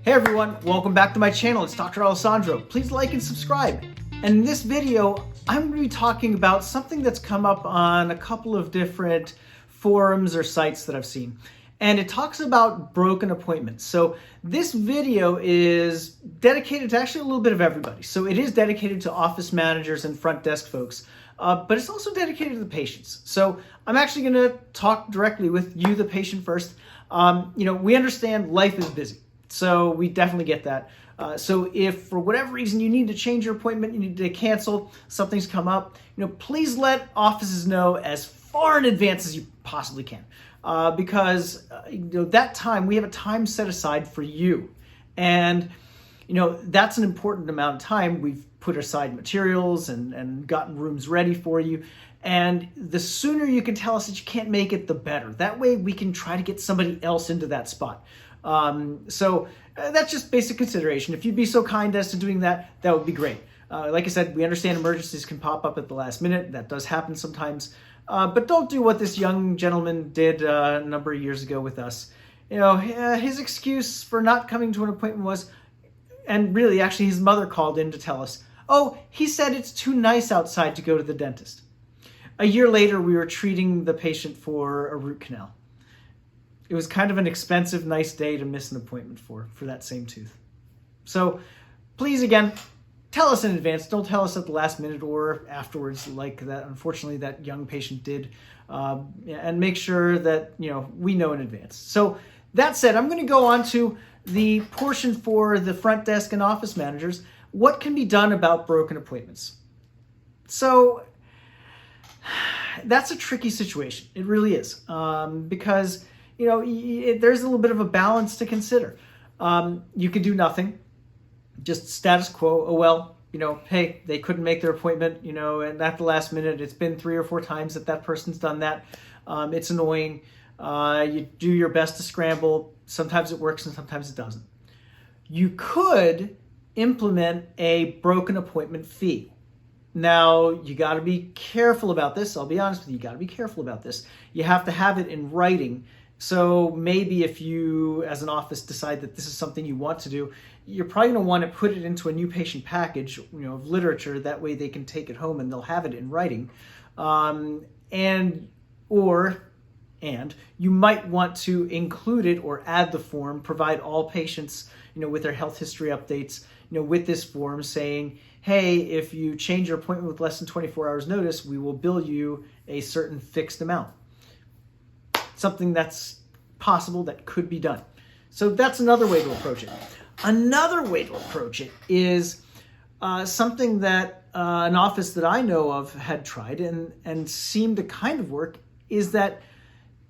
Hey everyone, welcome back to my channel. It's Dr. Alessandro. Please like and subscribe. And in this video, I'm going to be talking about something that's come up on a couple of different forums or sites that I've seen. And it talks about broken appointments. So this video is dedicated to actually a little bit of everybody. So it is dedicated to office managers and front desk folks, but it's also dedicated to the patients. So I'm actually going to talk directly with you, the patient, first. We understand life is busy. So we definitely get that. So if for whatever reason you need to change your appointment, you need to cancel, something's come up, please let offices know as far in advance as you possibly can. Because that time, we have a time set aside for you. And, that's an important amount of time. We've put aside materials and gotten rooms ready for you. And the sooner you can tell us that you can't make it, the better. That way we can try to get somebody else into that spot. So that's just basic consideration. If you'd be so kind as to doing that, that would be great. Like I said, we understand emergencies can pop up at the last minute. That does happen sometimes. But don't do what this young gentleman did a number of years ago with us. His excuse for not coming to an appointment was, and really actually his mother called in to tell us, oh, he said it's too nice outside to go to the dentist. A year later, we were treating the patient for a root canal. It was kind of an expensive, nice day to miss an appointment for that same tooth. So please, again, tell us in advance. Don't tell us at the last minute or afterwards like that, unfortunately, that young patient did. And make sure that, we know in advance. So that said, I'm going to go on to the portion for the front desk and office managers. What can be done about broken appointments? So that's a tricky situation. It really is. Because there's a little bit of a balance to consider. You could do nothing, just status quo. Oh, well, hey, they couldn't make their appointment, and at the last minute, it's been 3 or 4 times that person's done that. It's annoying. You do your best to scramble. Sometimes it works and sometimes it doesn't. You could implement a broken appointment fee. Now, you got to be careful about this. I'll be honest with you, you got to be careful about this. You have to have it in writing. So maybe if you, as an office, decide that this is something you want to do, you're probably going to want to put it into a new patient package, of literature. That way they can take it home and they'll have it in writing. And you might want to include it or add the form, provide all patients, with their health history updates, with this form saying, hey, if you change your appointment with less than 24 hours notice, we will bill you a certain fixed amount. Something that's possible, that could be done. So that's another way to approach it. Another way to approach it is something that an office that I know of had tried and seemed to kind of work, is that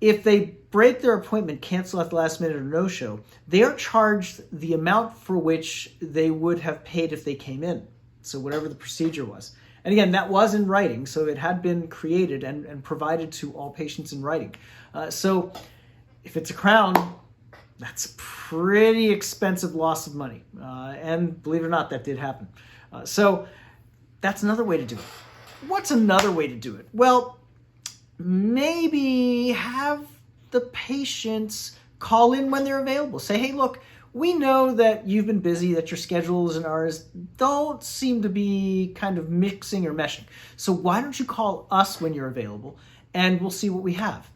if they break their appointment, cancel at the last minute or no-show, they are charged the amount for which they would have paid if they came in. So whatever the procedure was. And again, that was in writing, so it had been created and provided to all patients in writing. So if it's a crown, that's a pretty expensive loss of money. And believe it or not, that did happen. So that's another way to do it. What's another way to do it? Well, maybe have the patients call in when they're available. Say, hey, look, we know that you've been busy, that your schedules and ours don't seem to be kind of mixing or meshing. So why don't you call us when you're available and we'll see what we have.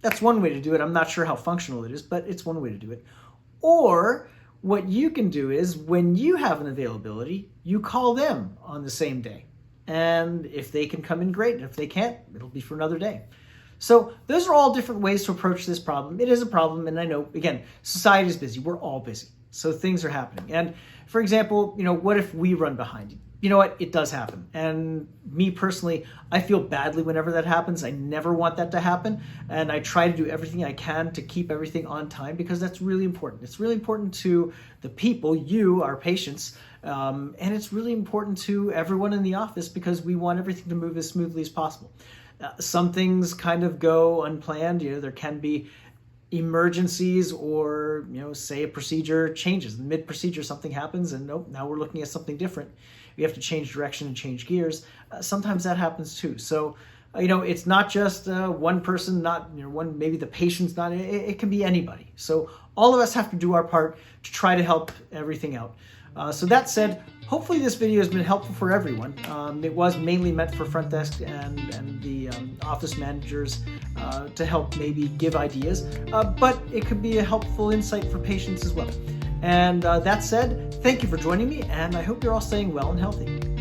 That's one way to do it. I'm not sure how functional it is, but it's one way to do it. Or what you can do is when you have an availability, you call them on the same day. And if they can come in, great. And if they can't, it'll be for another day. So those are all different ways to approach this problem. It is a problem, and I know, again, society is busy. We're all busy. So things are happening. And for example, what if we run behind you? You know what? It does happen. And me personally, I feel badly whenever that happens. I never want that to happen. And I try to do everything I can to keep everything on time because that's really important. It's really important to the people, you, our patients, and it's really important to everyone in the office because we want everything to move as smoothly as possible. Some things kind of go unplanned. There can be emergencies or, say a procedure changes. Mid-procedure, something happens and nope, now we're looking at something different. We have to change direction and change gears. Sometimes that happens too. So, it's not just one person, not one, maybe the patient's not, it can be anybody. So all of us have to do our part to try to help everything out. So that said, hopefully this video has been helpful for everyone. It was mainly meant for front desk and the office managers to help maybe give ideas, but it could be a helpful insight for patients as well. And that said, thank you for joining me, and I hope you're all staying well and healthy.